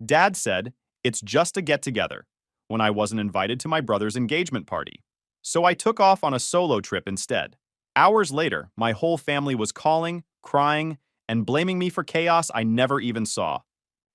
Dad said, it's just a get-together, when I wasn't invited to my brother's engagement party. So I took off on a solo trip instead. Hours later, my whole family was calling, crying, and blaming me for chaos I never even saw.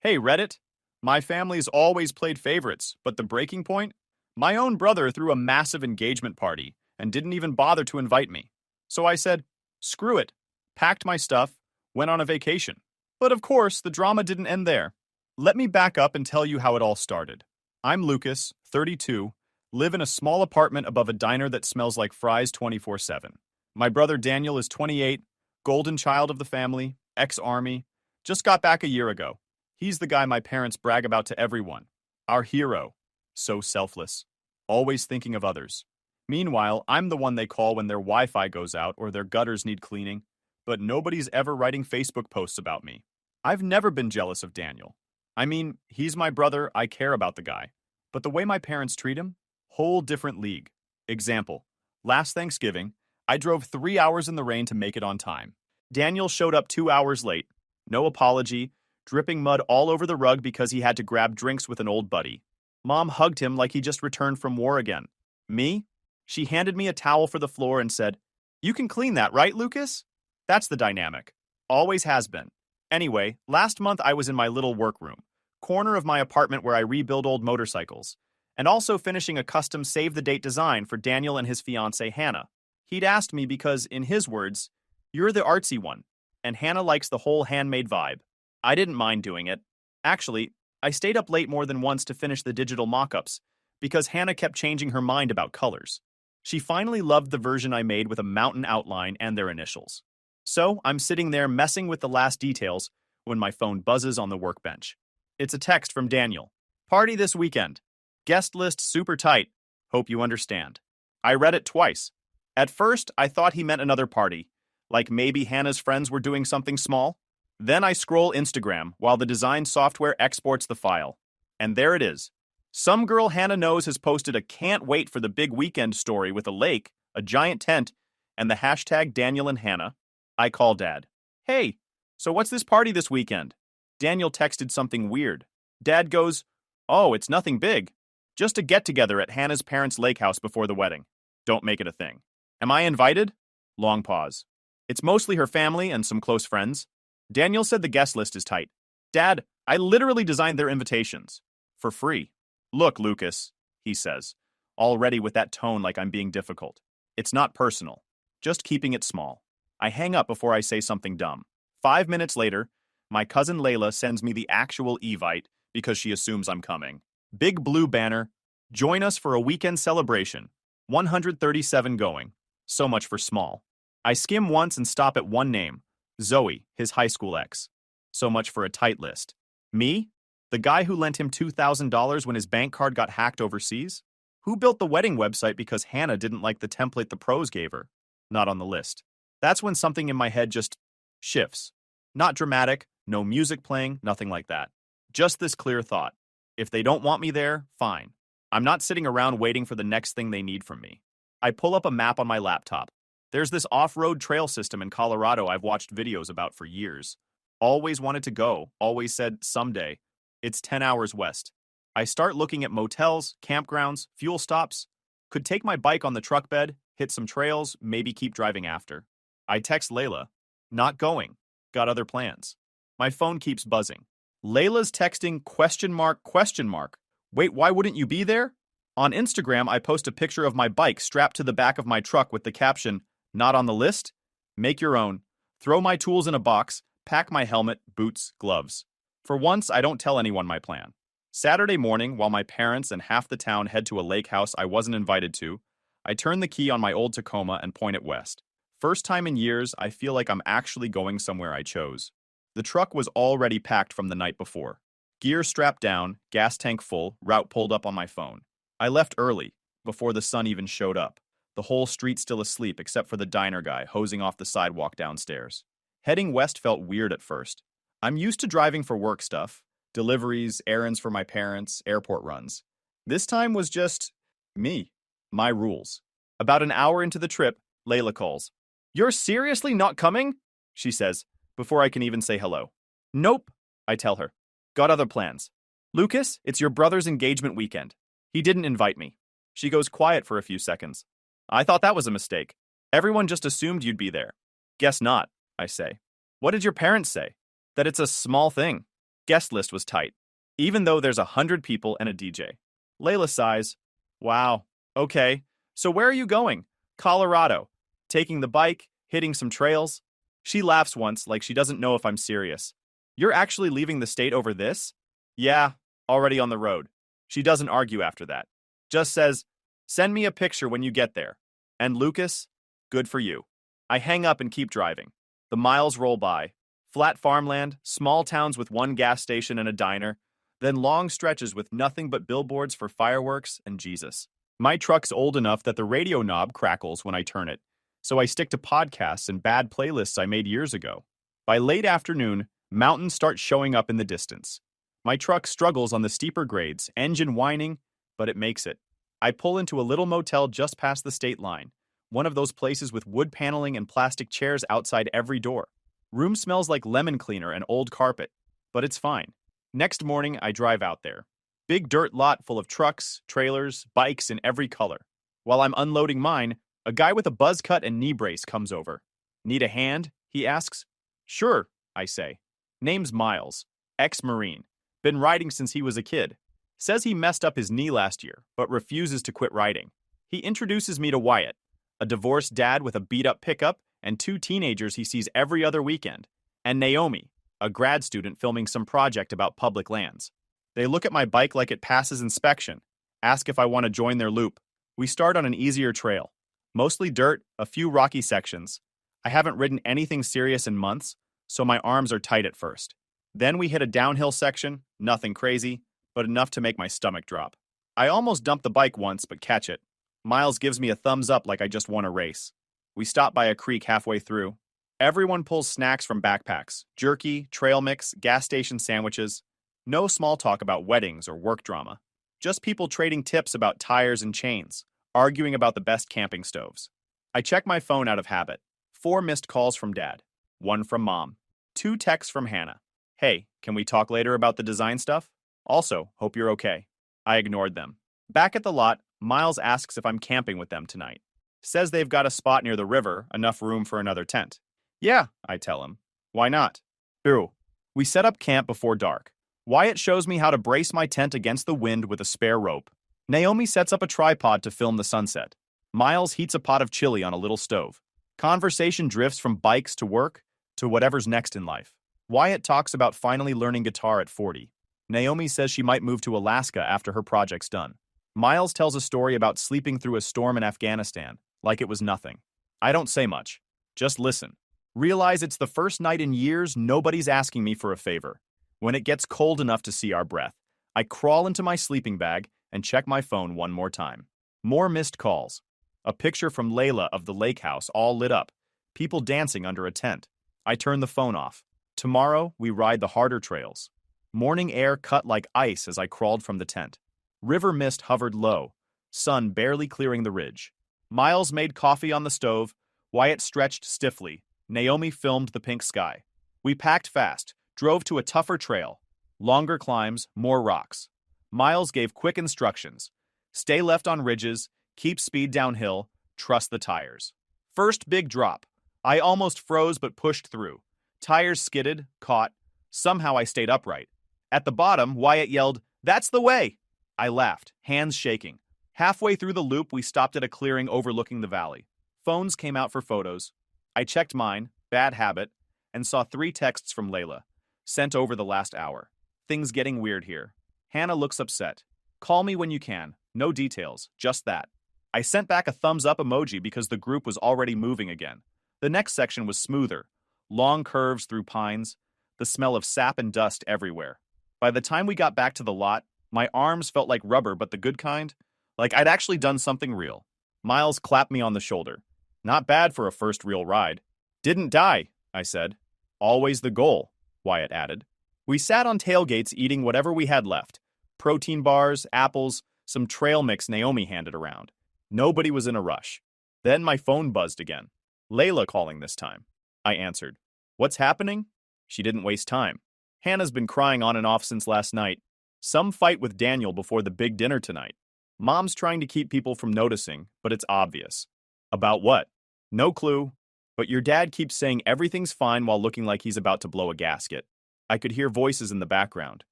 Hey, Reddit. My family's always played favorites, but the breaking point? My own brother threw a massive engagement party and didn't even bother to invite me. So I said, screw it, packed my stuff, went on a vacation. But of course, the drama didn't end there. Let me back up and tell you how it all started. I'm Lucas, 32, live in a small apartment above a diner that smells like fries 24/7. My brother Daniel is 28, golden child of the family, ex-army, just got back a year ago. He's the guy my parents brag about to everyone. Our hero. So selfless. Always thinking of others. Meanwhile, I'm the one they call when their Wi-Fi goes out or their gutters need cleaning, but nobody's ever writing Facebook posts about me. I've never been jealous of Daniel. I mean, he's my brother, I care about the guy. But the way my parents treat him? Whole different league. Example. Last Thanksgiving, I drove 3 hours in the rain to make it on time. Daniel showed up 2 hours late. No apology, dripping mud all over the rug because he had to grab drinks with an old buddy. Mom hugged him like he just returned from war again. Me? She handed me a towel for the floor and said, "You can clean that, right, Lucas?" That's the dynamic. Always has been. Anyway, last month I was in my little workroom, corner of my apartment where I rebuild old motorcycles, and also finishing a custom save-the-date design for Daniel and his fiancée, Hannah. He'd asked me because, in his words, "You're the artsy one," and Hannah likes the whole handmade vibe. I didn't mind doing it. Actually, I stayed up late more than once to finish the digital mock-ups because Hannah kept changing her mind about colors. She finally loved the version I made with a mountain outline and their initials. So I'm sitting there messing with the last details when my phone buzzes on the workbench. It's a text from Daniel. Party this weekend. Guest list super tight. Hope you understand. I read it twice. At first, I thought he meant another party, like maybe Hannah's friends were doing something small. Then I scroll Instagram while the design software exports the file. And there it is. Some girl Hannah knows has posted a can't wait for the big weekend story with a lake, a giant tent, and the hashtag Daniel and Hannah. I call Dad. Hey, so what's this party this weekend? Daniel texted something weird. Dad goes, oh, it's nothing big. Just a get-together at Hannah's parents' lake house before the wedding. Don't make it a thing. Am I invited? Long pause. It's mostly her family and some close friends. Daniel said the guest list is tight. Dad, I literally designed their invitations. For free. Look, Lucas, he says, already with that tone like I'm being difficult. It's not personal. Just keeping it small. I hang up before I say something dumb. 5 minutes later, my cousin Layla sends me the actual Evite because she assumes I'm coming. Big blue banner. Join us for a weekend celebration. 137 going. So much for small. I skim once and stop at one name. Zoe, his high school ex. So much for a tight list. Me? The guy who lent him $2,000 when his bank card got hacked overseas? Who built the wedding website because Hannah didn't like the template the pros gave her? Not on the list. That's when something in my head just shifts. Not dramatic, no music playing, nothing like that. Just this clear thought. If they don't want me there, fine. I'm not sitting around waiting for the next thing they need from me. I pull up a map on my laptop. There's this off-road trail system in Colorado I've watched videos about for years. Always wanted to go, always said someday. It's 10 hours west. I start looking at motels, campgrounds, fuel stops. Could take my bike on the truck bed, hit some trails, maybe keep driving after. I text Layla. Not going. Got other plans. My phone keeps buzzing. Layla's texting question mark, question mark. Wait, why wouldn't you be there? On Instagram, I post a picture of my bike strapped to the back of my truck with the caption, not on the list? Make your own. Throw my tools in a box, pack my helmet, boots, gloves. For once, I don't tell anyone my plan. Saturday morning, while my parents and half the town head to a lake house I wasn't invited to, I turn the key on my old Tacoma and point it west. First time in years, I feel like I'm actually going somewhere I chose. The truck was already packed from the night before. Gear strapped down, gas tank full, route pulled up on my phone. I left early, before the sun even showed up. The whole street still asleep except for the diner guy hosing off the sidewalk downstairs. Heading west felt weird at first. I'm used to driving for work stuff, deliveries, errands for my parents, airport runs. This time was just me, my rules. About an hour into the trip, Layla calls. You're seriously not coming? She says, before I can even say hello. Nope, I tell her. Got other plans. Lucas, it's your brother's engagement weekend. He didn't invite me. She goes quiet for a few seconds. I thought that was a mistake. Everyone just assumed you'd be there. Guess not, I say. What did your parents say? That it's a small thing. Guest list was tight, even though there's 100 people and a DJ. Layla sighs. Wow. Okay. So where are you going? Colorado. Taking the bike, hitting some trails. She laughs once like she doesn't know if I'm serious. You're actually leaving the state over this? Yeah, already on the road. She doesn't argue after that. Just says, send me a picture when you get there. And Lucas, good for you. I hang up and keep driving. The miles roll by. Flat farmland, small towns with one gas station and a diner, then long stretches with nothing but billboards for fireworks and Jesus. My truck's old enough that the radio knob crackles when I turn it, so I stick to podcasts and bad playlists I made years ago. By late afternoon, mountains start showing up in the distance. My truck struggles on the steeper grades, engine whining, but it makes it. I pull into a little motel just past the state line, one of those places with wood paneling and plastic chairs outside every door. Room smells like lemon cleaner and old carpet, but it's fine. Next morning, I drive out there. Big dirt lot full of trucks, trailers, bikes in every color. While I'm unloading mine, a guy with a buzz cut and knee brace comes over. Need a hand? He asks. Sure, I say. Name's Miles, ex-Marine. Been riding since he was a kid. Says he messed up his knee last year, but refuses to quit riding. He introduces me to Wyatt, a divorced dad with a beat-up pickup and 2 teenagers he sees every other weekend, and Naomi, a grad student filming some project about public lands. They look at my bike like it passes inspection, ask if I want to join their loop. We start on an easier trail. Mostly dirt, a few rocky sections. I haven't ridden anything serious in months, so my arms are tight at first. Then we hit a downhill section, nothing crazy, but enough to make my stomach drop. I almost dump the bike once, but catch it. Miles gives me a thumbs up like I just won a race. We stop by a creek halfway through. Everyone pulls snacks from backpacks, jerky, trail mix, gas station sandwiches. No small talk about weddings or work drama. Just people trading tips about tires and chains, arguing about the best camping stoves. I check my phone out of habit. 4 missed calls from Dad. 1 from Mom. 2 texts from Hannah. Hey, can we talk later about the design stuff? Also, hope you're okay. I ignored them. Back at the lot, Miles asks if I'm camping with them tonight. Says they've got a spot near the river, enough room for another tent. Yeah, I tell him. Why not? Ew. We set up camp before dark. Wyatt shows me how to brace my tent against the wind with a spare rope. Naomi sets up a tripod to film the sunset. Miles heats a pot of chili on a little stove. Conversation drifts from bikes to work to whatever's next in life. Wyatt talks about finally learning guitar at 40. Naomi says she might move to Alaska after her project's done. Miles tells a story about sleeping through a storm in Afghanistan, like it was nothing. I don't say much. Just listen. Realize it's the first night in years nobody's asking me for a favor. When it gets cold enough to see our breath, I crawl into my sleeping bag and check my phone one more time. More missed calls. A picture from Layla of the lake house all lit up. People dancing under a tent. I turn the phone off. Tomorrow, we ride the harder trails. Morning air cut like ice as I crawled from the tent. River mist hovered low, sun barely clearing the ridge. Miles made coffee on the stove. Wyatt stretched stiffly. Naomi filmed the pink sky. We packed fast, drove to a tougher trail. Longer climbs, more rocks. Miles gave quick instructions. Stay left on ridges, keep speed downhill, trust the tires. First big drop. I almost froze but pushed through. Tires skidded, caught. Somehow I stayed upright. At the bottom, Wyatt yelled, "That's the way!" I laughed, hands shaking. Halfway through the loop, we stopped at a clearing overlooking the valley. Phones came out for photos. I checked mine, bad habit, and saw 3 texts from Layla, sent over the last hour. Things getting weird here. Hannah looks upset. Call me when you can. No details, just that. I sent back a thumbs up emoji because the group was already moving again. The next section was smoother. Long curves through pines, the smell of sap and dust everywhere. By the time we got back to the lot, my arms felt like rubber, but the good kind. Like I'd actually done something real. Miles clapped me on the shoulder. Not bad for a first real ride. Didn't die, I said. Always the goal, Wyatt added. We sat on tailgates eating whatever we had left. Protein bars, apples, some trail mix Naomi handed around. Nobody was in a rush. Then my phone buzzed again. Layla calling this time. I answered. What's happening? She didn't waste time. Hannah's been crying on and off since last night. Some fight with Daniel before the big dinner tonight. Mom's trying to keep people from noticing, but it's obvious. About what? No clue. But your dad keeps saying everything's fine while looking like he's about to blow a gasket. I could hear voices in the background.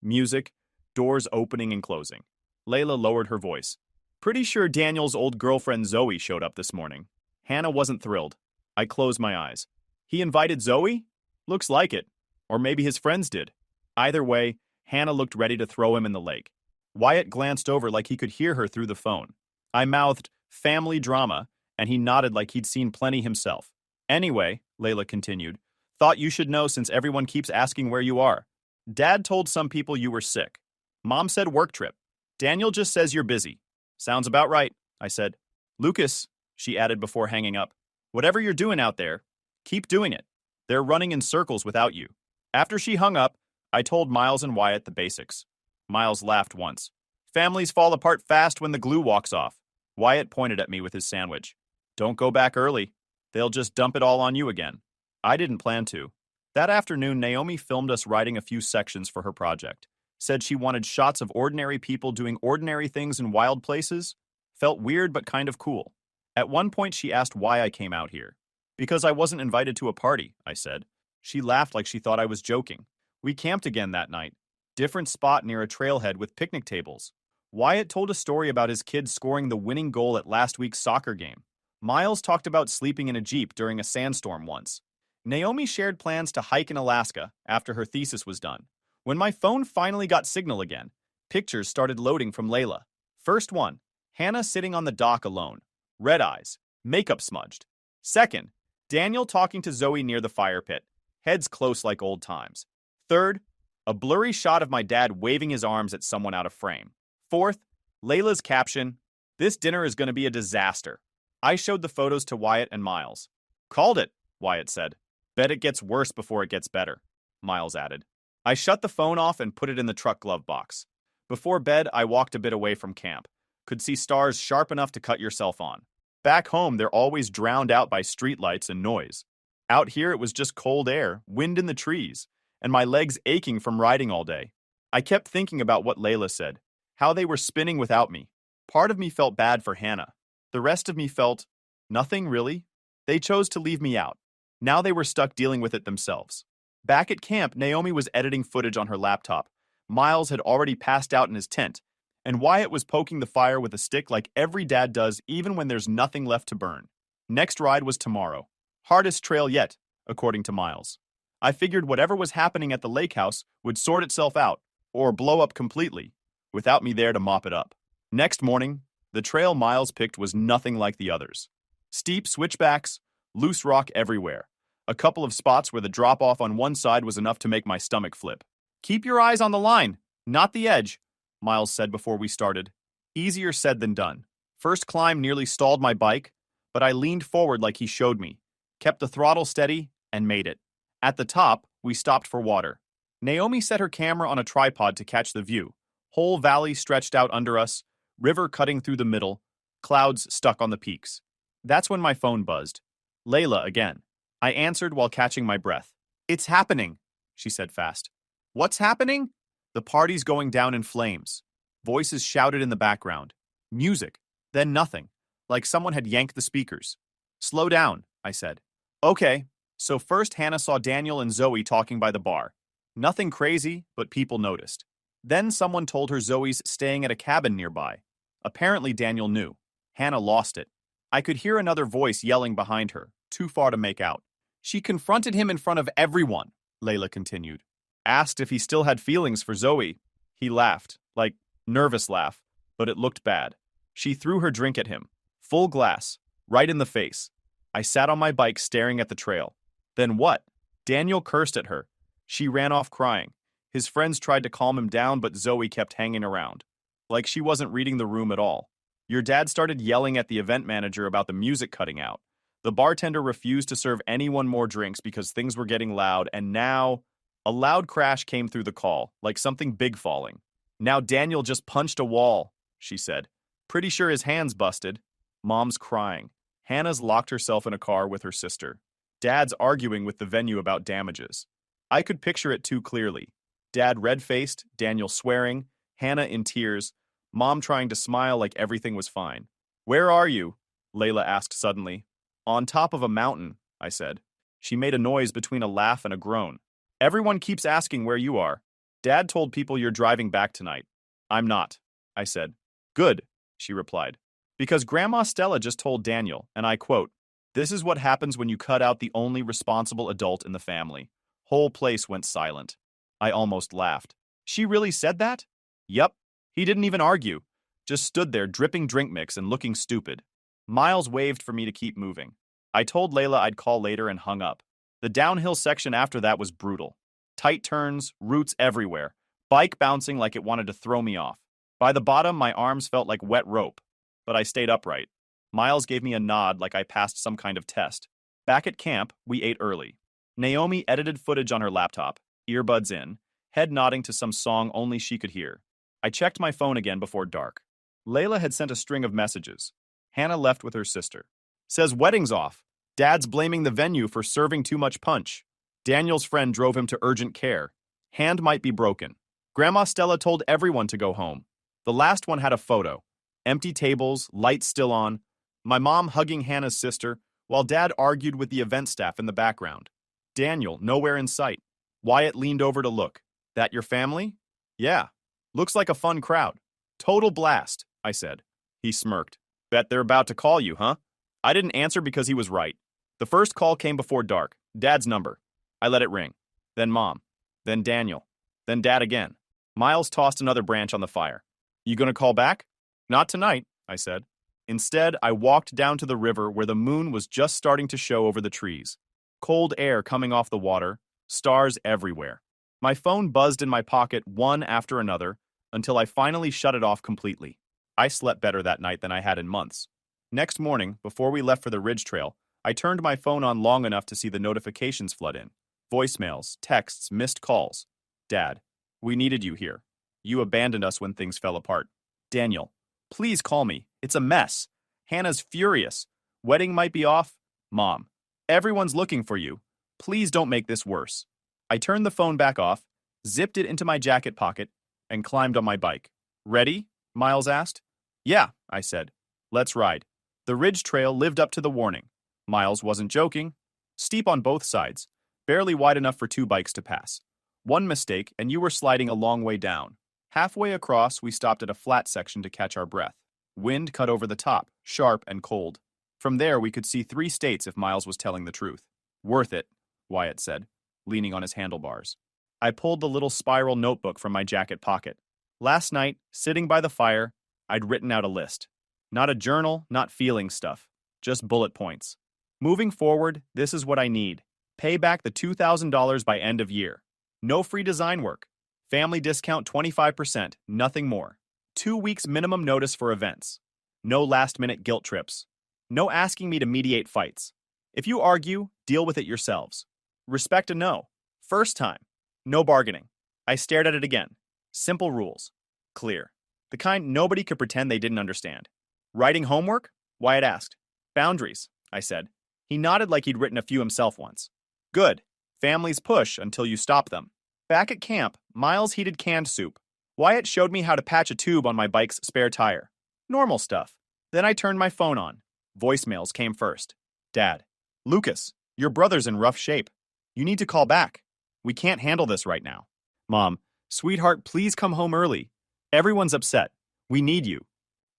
Music, doors opening and closing. Layla lowered her voice. Pretty sure Daniel's old girlfriend Zoe showed up this morning. Hannah wasn't thrilled. I closed my eyes. He invited Zoe? Looks like it. Or maybe his friends did. Either way, Hannah looked ready to throw him in the lake. Wyatt glanced over like he could hear her through the phone. I mouthed, family drama, and he nodded like he'd seen plenty himself. Anyway, Layla continued, thought you should know since everyone keeps asking where you are. Dad told some people you were sick. Mom said work trip. Daniel just says you're busy. Sounds about right, I said. Lucas, she added before hanging up, whatever you're doing out there, keep doing it. They're running in circles without you. After she hung up, I told Miles and Wyatt the basics. Miles laughed once. Families fall apart fast when the glue walks off. Wyatt pointed at me with his sandwich. Don't go back early. They'll just dump it all on you again. I didn't plan to. That afternoon, Naomi filmed us writing a few sections for her project. Said she wanted shots of ordinary people doing ordinary things in wild places. Felt weird but kind of cool. At one point, she asked why I came out here. Because I wasn't invited to a party, I said. She laughed like she thought I was joking. We camped again that night. Different spot near a trailhead with picnic tables. Wyatt told a story about his kid scoring the winning goal at last week's soccer game. Miles talked about sleeping in a Jeep during a sandstorm once. Naomi shared plans to hike in Alaska after her thesis was done. When my phone finally got signal again, pictures started loading from Layla. First one, Hannah sitting on the dock alone. Red eyes, makeup smudged. Second, Daniel talking to Zoe near the fire pit, heads close like old times. Third, a blurry shot of my dad waving his arms at someone out of frame. Fourth, Layla's caption, this dinner is going to be a disaster. I showed the photos to Wyatt and Miles. Called it, Wyatt said. Bet it gets worse before it gets better, Miles added. I shut the phone off and put it in the truck glove box. Before bed, I walked a bit away from camp. Could see stars sharp enough to cut yourself on. Back home, they're always drowned out by streetlights and noise. Out here, it was just cold air, wind in the trees, and my legs aching from riding all day. I kept thinking about what Layla said, how they were spinning without me. Part of me felt bad for Hannah. The rest of me felt, nothing really. They chose to leave me out. Now they were stuck dealing with it themselves. Back at camp, Naomi was editing footage on her laptop. Miles had already passed out in his tent, and Wyatt was poking the fire with a stick like every dad does even when there's nothing left to burn. Next ride was tomorrow. Hardest trail yet, according to Miles. I figured whatever was happening at the lake house would sort itself out, or blow up completely, without me there to mop it up. Next morning, the trail Miles picked was nothing like the others. Steep switchbacks, loose rock everywhere. A couple of spots where the drop-off on one side was enough to make my stomach flip. Keep your eyes on the line, not the edge, Miles said before we started. Easier said than done. First climb nearly stalled my bike, but I leaned forward like he showed me, kept the throttle steady, and made it. At the top, we stopped for water. Naomi set her camera on a tripod to catch the view. Whole valley stretched out under us, river cutting through the middle, clouds stuck on the peaks. That's when my phone buzzed. Layla again. I answered while catching my breath. It's happening, she said fast. What's happening? The party's going down in flames. Voices shouted in the background. Music. Then nothing, like someone had yanked the speakers. Slow down, I said. Okay. So first Hannah saw Daniel and Zoe talking by the bar. Nothing crazy, but people noticed. Then someone told her Zoe's staying at a cabin nearby. Apparently Daniel knew. Hannah lost it. I could hear another voice yelling behind her, too far to make out. She confronted him in front of everyone, Layla continued. Asked if he still had feelings for Zoe. He laughed, like, nervous laugh, but it looked bad. She threw her drink at him. Full glass, right in the face. I sat on my bike staring at the trail. Then what? Daniel cursed at her. She ran off crying. His friends tried to calm him down, but Zoe kept hanging around. Like she wasn't reading the room at all. Your dad started yelling at the event manager about the music cutting out. The bartender refused to serve anyone more drinks because things were getting loud, and now a loud crash came through the call, like something big falling. Now Daniel just punched a wall, she said. Pretty sure his hand's busted. Mom's crying. Hannah's locked herself in a car with her sister. Dad's arguing with the venue about damages. I could picture it too clearly. Dad red-faced, Daniel swearing, Hannah in tears, Mom trying to smile like everything was fine. Where are you? Layla asked suddenly. On top of a mountain, I said. She made a noise between a laugh and a groan. Everyone keeps asking where you are. Dad told people you're driving back tonight. I'm not, I said. Good, she replied. Because Grandma Stella just told Daniel, and I quote, "This is what happens when you cut out the only responsible adult in the family." Whole place went silent. I almost laughed. She really said that? Yep. He didn't even argue. Just stood there dripping drink mix and looking stupid. Miles waved for me to keep moving. I told Layla I'd call later and hung up. The downhill section after that was brutal. Tight turns, roots everywhere, bike bouncing like it wanted to throw me off. By the bottom, my arms felt like wet rope, but I stayed upright. Miles gave me a nod like I passed some kind of test. Back at camp, we ate early. Naomi edited footage on her laptop, earbuds in, head nodding to some song only she could hear. I checked my phone again before dark. Layla had sent a string of messages. Hannah left with her sister. Says wedding's off. Dad's blaming the venue for serving too much punch. Daniel's friend drove him to urgent care. Hand might be broken. Grandma Stella told everyone to go home. The last one had a photo. Empty tables, lights still on. My mom hugging Hannah's sister, while Dad argued with the event staff in the background. Daniel nowhere in sight. Wyatt leaned over to look. That your family? Yeah. Looks like a fun crowd. Total blast, I said. He smirked. Bet they're about to call you, huh? I didn't answer because he was right. The first call came before dark. Dad's number. I let it ring. Then Mom. Then Daniel. Then Dad again. Miles tossed another branch on the fire. You gonna call back? Not tonight, I said. Instead, I walked down to the river where the moon was just starting to show over the trees. Cold air coming off the water, stars everywhere. My phone buzzed in my pocket one after another until I finally shut it off completely. I slept better that night than I had in months. Next morning, before we left for the ridge trail, I turned my phone on long enough to see the notifications flood in. Voicemails, texts, missed calls. Dad, we needed you here. You abandoned us when things fell apart. Daniel, please call me. It's a mess. Hannah's furious. Wedding might be off. Mom, everyone's looking for you. Please don't make this worse. I turned the phone back off, zipped it into my jacket pocket, and climbed on my bike. Ready? Miles asked. Yeah, I said. Let's ride. The ridge trail lived up to the warning. Miles wasn't joking. Steep on both sides, barely wide enough for two bikes to pass. One mistake, and you were sliding a long way down. Halfway across, we stopped at a flat section to catch our breath. Wind cut over the top, sharp and cold. From there, we could see 3 states if Miles was telling the truth. Worth it, Wyatt said, leaning on his handlebars. I pulled the little spiral notebook from my jacket pocket. Last night, sitting by the fire, I'd written out a list. Not a journal, not feeling stuff, just bullet points. Moving forward, this is what I need. Pay back the $2,000 by end of year. No free design work. Family discount 25%, nothing more. 2 weeks minimum notice for events. No last-minute guilt trips. No asking me to mediate fights. If you argue, deal with it yourselves. Respect a no. First time. No bargaining. I stared at it again. Simple rules. Clear. The kind nobody could pretend they didn't understand. Writing homework? Wyatt asked. Boundaries, I said. He nodded like he'd written a few himself once. Good. Families push until you stop them. Back at camp, Miles heated canned soup. Wyatt showed me how to patch a tube on my bike's spare tire. Normal stuff. Then I turned my phone on. Voicemails came first. Dad. Lucas, your brother's in rough shape. You need to call back. We can't handle this right now. Mom. Sweetheart, please come home early. Everyone's upset. We need you.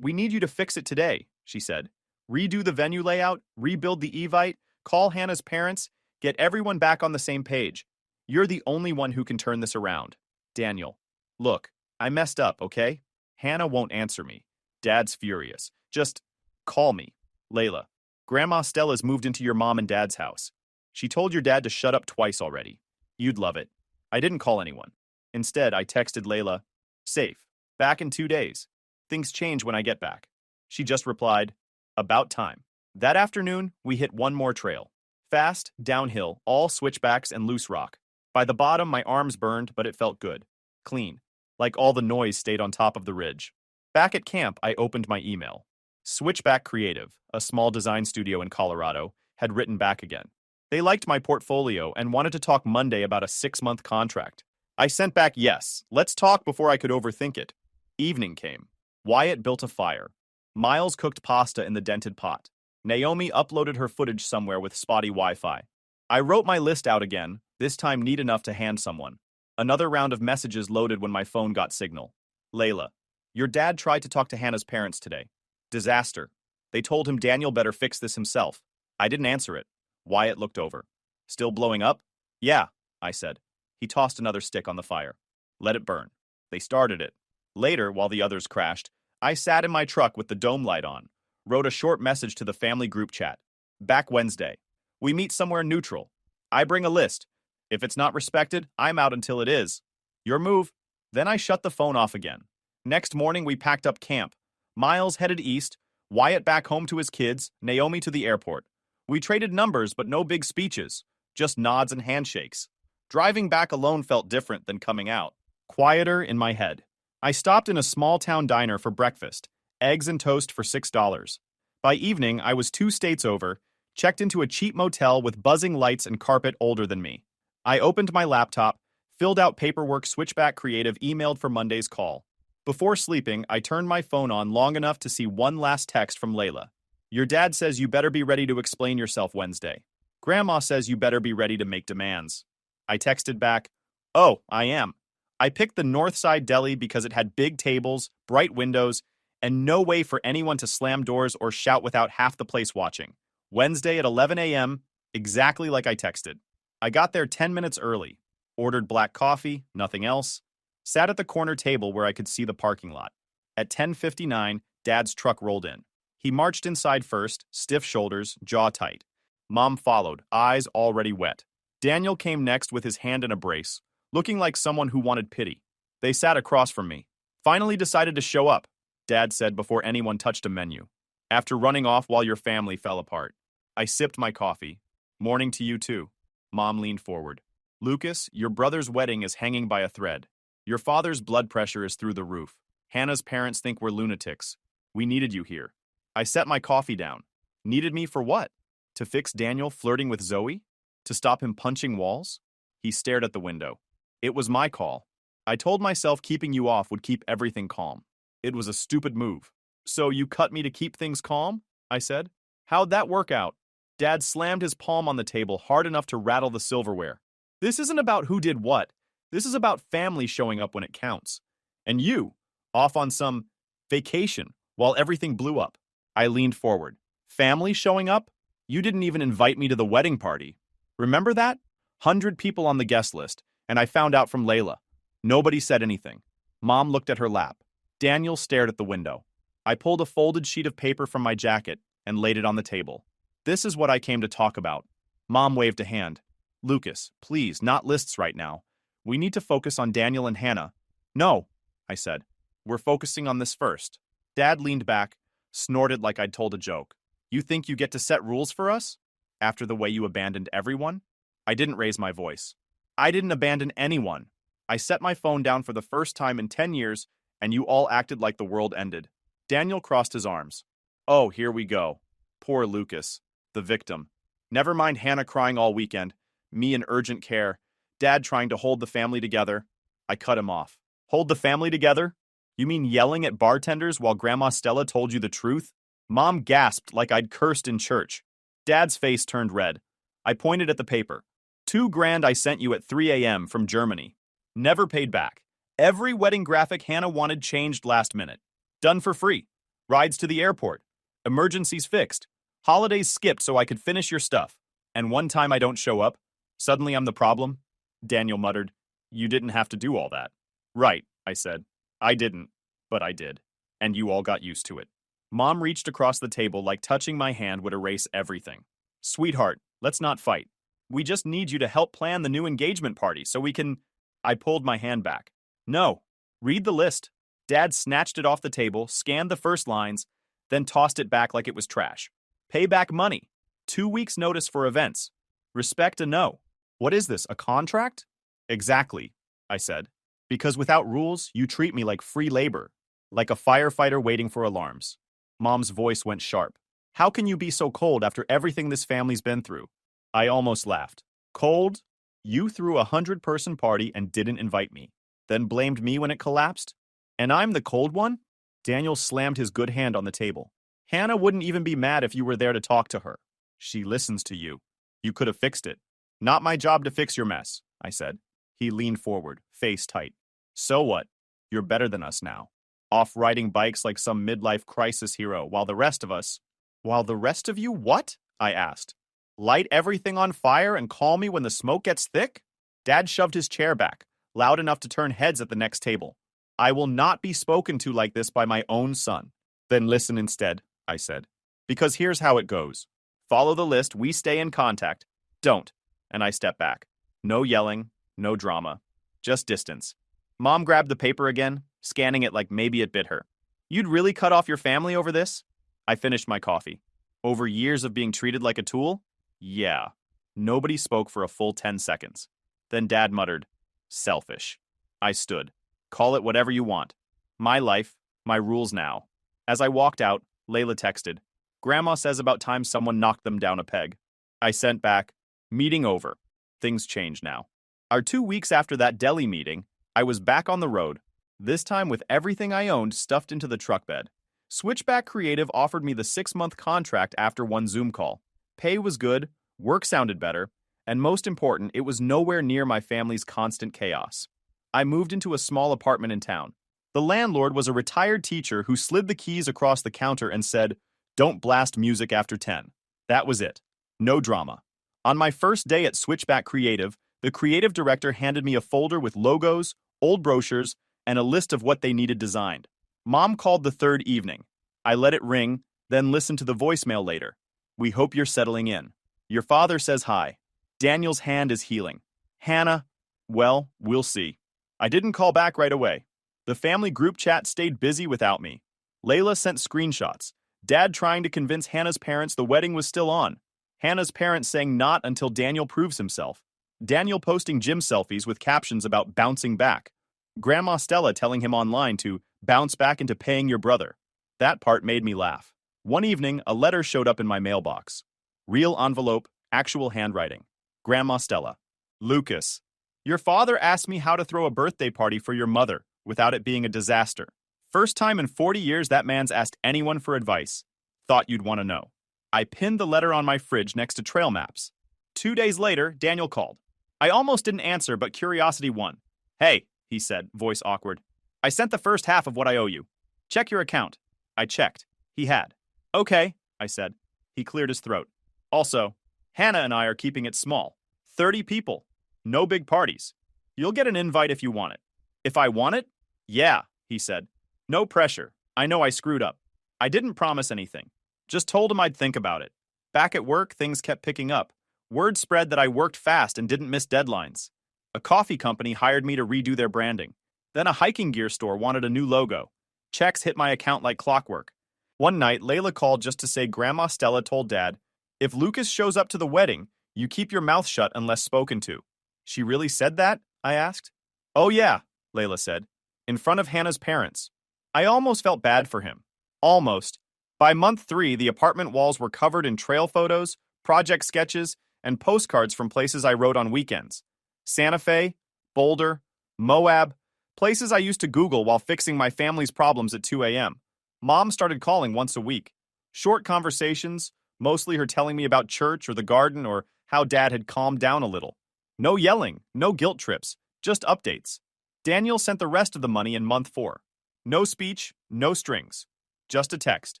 We need you to fix it today, she said. Redo the venue layout, rebuild the Evite, call Hannah's parents, get everyone back on the same page. You're the only one who can turn this around. Daniel. Look, I messed up, okay? Hannah won't answer me. Dad's furious. Just call me. Layla. Grandma Stella's moved into your mom and dad's house. She told your dad to shut up twice already. You'd love it. I didn't call anyone. Instead, I texted Layla, safe, back in 2 days. Things change when I get back. She just replied, about time. That afternoon, we hit one more trail. Fast, downhill, all switchbacks and loose rock. By the bottom, my arms burned, but it felt good. Clean. Like all the noise stayed on top of the ridge. Back at camp, I opened my email. Switchback Creative, a small design studio in Colorado, had written back again. They liked my portfolio and wanted to talk Monday about a 6-month contract. I sent back yes, let's talk before I could overthink it. Evening came. Wyatt built a fire. Miles cooked pasta in the dented pot. Naomi uploaded her footage somewhere with spotty Wi-Fi. I wrote my list out again, this time neat enough to hand someone. Another round of messages loaded when my phone got signal. Layla, your dad tried to talk to Hannah's parents today. Disaster. They told him Daniel better fix this himself. I didn't answer it. Wyatt looked over. Still blowing up? Yeah, I said. He tossed another stick on the fire. Let it burn. They started it. Later, while the others crashed, I sat in my truck with the dome light on, wrote a short message to the family group chat. Back Wednesday. We meet somewhere neutral. I bring a list. If it's not respected, I'm out until it is. Your move. Then I shut the phone off again. Next morning, we packed up camp. Miles headed east, Wyatt back home to his kids, Naomi to the airport. We traded numbers, but no big speeches, just nods and handshakes. Driving back alone felt different than coming out. Quieter in my head. I stopped in a small-town diner for breakfast, eggs and toast for $6. By evening, I was 2 states over, checked into a cheap motel with buzzing lights and carpet older than me. I opened my laptop, filled out paperwork Switchback Creative emailed for Monday's call. Before sleeping, I turned my phone on long enough to see one last text from Layla. Your dad says you better be ready to explain yourself Wednesday. Grandma says you better be ready to make demands. I texted back, oh, I am. I picked the Northside Deli because it had big tables, bright windows, and no way for anyone to slam doors or shout without half the place watching. Wednesday at 11 a.m., exactly like I texted. I got there 10 minutes early, ordered black coffee, nothing else, sat at the corner table where I could see the parking lot. At 10:59, Dad's truck rolled in. He marched inside first, stiff shoulders, jaw tight. Mom followed, eyes already wet. Daniel came next with his hand in a brace, looking like someone who wanted pity. They sat across from me. Finally decided to show up, Dad said before anyone touched a menu. After running off while your family fell apart. I sipped my coffee. Morning to you too. Mom leaned forward. Lucas, your brother's wedding is hanging by a thread. Your father's blood pressure is through the roof. Hannah's parents think we're lunatics. We needed you here. I set my coffee down. Needed me for what? To fix Daniel flirting with Zoe? To stop him punching walls? He stared at the window. It was my call. I told myself keeping you off would keep everything calm. It was a stupid move. So you cut me to keep things calm? I said. How'd that work out? Dad slammed his palm on the table hard enough to rattle the silverware. This isn't about who did what. This is about family showing up when it counts. And you, off on some vacation while everything blew up. I leaned forward. Family showing up? You didn't even invite me to the wedding party. Remember that? 100 people on the guest list, and I found out from Layla. Nobody said anything. Mom looked at her lap. Daniel stared at the window. I pulled a folded sheet of paper from my jacket and laid it on the table. This is what I came to talk about. Mom waved a hand. Lucas, please, not lists right now. We need to focus on Daniel and Hannah. No, I said. We're focusing on this first. Dad leaned back, snorted like I'd told a joke. You think you get to set rules for us? After the way you abandoned everyone? I didn't raise my voice. I didn't abandon anyone. I set my phone down for the first time in 10 years, and you all acted like the world ended. Daniel crossed his arms. Oh, here we go. Poor Lucas, the victim. Never mind Hannah crying all weekend, me in urgent care, Dad trying to hold the family together. I cut him off. Hold the family together? You mean yelling at bartenders while Grandma Stella told you the truth? Mom gasped like I'd cursed in church. Dad's face turned red. I pointed at the paper. $2,000 I sent you at 3 a.m. from Germany. Never paid back. Every wedding graphic Hannah wanted changed last minute. Done for free. Rides to the airport. Emergencies fixed. Holidays skipped so I could finish your stuff. And one time I don't show up, suddenly I'm the problem? Daniel muttered. You didn't have to do all that. Right, I said. I didn't, but I did. And you all got used to it. Mom reached across the table like touching my hand would erase everything. Sweetheart, let's not fight. We just need you to help plan the new engagement party so we can... I pulled my hand back. No. Read the list. Dad snatched it off the table, scanned the first lines, then tossed it back like it was trash. Pay back money. 2 weeks notice for events. Respect a no. What is this, a contract? Exactly, I said. Because without rules, you treat me like free labor. Like a firefighter waiting for alarms. Mom's voice went sharp. How can you be so cold after everything this family's been through? I almost laughed. Cold? You threw a 100-person party and didn't invite me. Then blamed me when it collapsed? And I'm the cold one? Daniel slammed his good hand on the table. Hannah wouldn't even be mad if you were there to talk to her. She listens to you. You could have fixed it. Not my job to fix your mess, I said. He leaned forward, face tight. So what? You're better than us now. Off riding bikes like some midlife crisis hero, while the rest of us... While the rest of you what? I asked. Light everything on fire and call me when the smoke gets thick? Dad shoved his chair back, loud enough to turn heads at the next table. I will not be spoken to like this by my own son. Then listen instead, I said. Because here's how it goes. Follow the list, we stay in contact. Don't. And I step back. No yelling, no drama. Just distance. Mom grabbed the paper again, scanning it like maybe it bit her. You'd really cut off your family over this? I finished my coffee. Over years of being treated like a tool? Yeah. Nobody spoke for a full 10 seconds. Then Dad muttered, selfish. I stood. Call it whatever you want. My life, my rules now. As I walked out, Layla texted, Grandma says about time someone knocked them down a peg. I sent back, meeting over. Things change now. Our 2 weeks after that deli meeting, I was back on the road, this time with everything I owned stuffed into the truck bed. Switchback Creative offered me the 6-month contract after one Zoom call. Pay was good, work sounded better, and most important, it was nowhere near my family's constant chaos. I moved into a small apartment in town. The landlord was a retired teacher who slid the keys across the counter and said, "Don't blast music after 10. That was it. No drama. On my first day at Switchback Creative, the creative director handed me a folder with logos, old brochures, and a list of what they needed designed. Mom called the third evening. I let it ring, then listened to the voicemail later. We hope you're settling in. Your father says hi. Daniel's hand is healing. Hannah, well, we'll see. I didn't call back right away. The family group chat stayed busy without me. Layla sent screenshots. Dad trying to convince Hannah's parents the wedding was still on. Hannah's parents saying not until Daniel proves himself. Daniel posting gym selfies with captions about bouncing back. Grandma Stella telling him online to bounce back into paying your brother. That part made me laugh. One evening, a letter showed up in my mailbox. Real envelope, actual handwriting. Grandma Stella. Lucas, your father asked me how to throw a birthday party for your mother without it being a disaster. First time in 40 years that man's asked anyone for advice. Thought you'd want to know. I pinned the letter on my fridge next to trail maps. 2 days later, Daniel called. I almost didn't answer, but curiosity won. Hey, he said, voice awkward. I sent the first half of what I owe you. Check your account. I checked. He had. Okay, I said. He cleared his throat. Also, Hannah and I are keeping it small. 30 people. No big parties. You'll get an invite if you want it. If I want it? Yeah, he said. No pressure. I know I screwed up. I didn't promise anything. Just told him I'd think about it. Back at work, things kept picking up. Word spread that I worked fast and didn't miss deadlines. A coffee company hired me to redo their branding. Then a hiking gear store wanted a new logo. Checks hit my account like clockwork. One night, Layla called just to say Grandma Stella told Dad, if Lucas shows up to the wedding, you keep your mouth shut unless spoken to. She really said that? I asked. Oh yeah, Layla said. In front of Hannah's parents. I almost felt bad for him. Almost. By month 3, the apartment walls were covered in trail photos, project sketches, and postcards from places I rode on weekends. Santa Fe, Boulder, Moab, places I used to Google while fixing my family's problems at 2 a.m. Mom started calling once a week. Short conversations, mostly her telling me about church or the garden or how Dad had calmed down a little. No yelling, no guilt trips, just updates. Daniel sent the rest of the money in month 4. No speech, no strings. Just a text.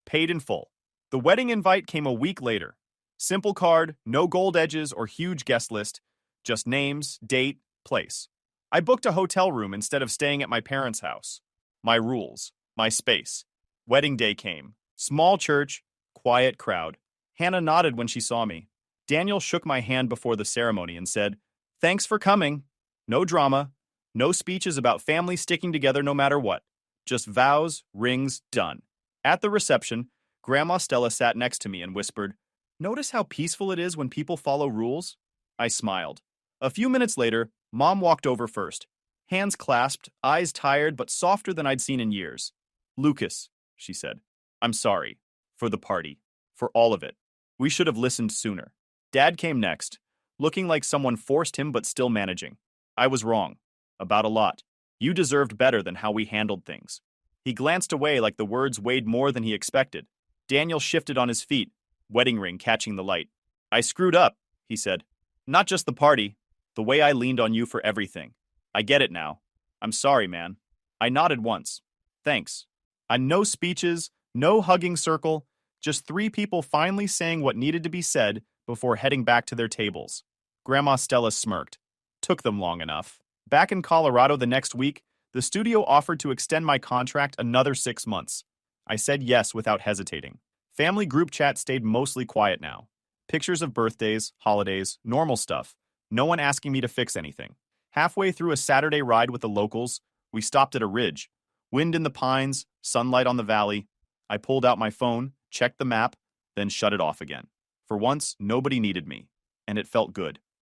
Paid in full. The wedding invite came a week later. Simple card, no gold edges or huge guest list, just names, date, place. I booked a hotel room instead of staying at my parents' house. My rules, my space. Wedding day came. Small church, quiet crowd. Hannah nodded when she saw me. Daniel shook my hand before the ceremony and said, "Thanks for coming." No drama, no speeches about family sticking together no matter what. Just vows, rings, done. At the reception, Grandma Stella sat next to me and whispered, "Notice how peaceful it is when people follow rules?" I smiled. A few minutes later, Mom walked over first. Hands clasped, eyes tired but softer than I'd seen in years. "Lucas," she said, "I'm sorry. For the party. For all of it. We should have listened sooner." Dad came next, looking like someone forced him but still managing. I was wrong. About a lot. You deserved better than how we handled things. He glanced away like the words weighed more than he expected. Daniel shifted on his feet, wedding ring catching the light. I screwed up, he said. Not just the party, the way I leaned on you for everything. I get it now. I'm sorry, man. I nodded once. Thanks. And no speeches, no hugging circle, just three people finally saying what needed to be said before heading back to their tables. Grandma Stella smirked. Took them long enough. Back in Colorado the next week, the studio offered to extend my contract another 6 months. I said yes without hesitating. Family group chat stayed mostly quiet now. Pictures of birthdays, holidays, normal stuff. No one asking me to fix anything. Halfway through a Saturday ride with the locals, we stopped at a ridge. Wind in the pines, sunlight on the valley. I pulled out my phone, checked the map, then shut it off again. For once, nobody needed me, and it felt good.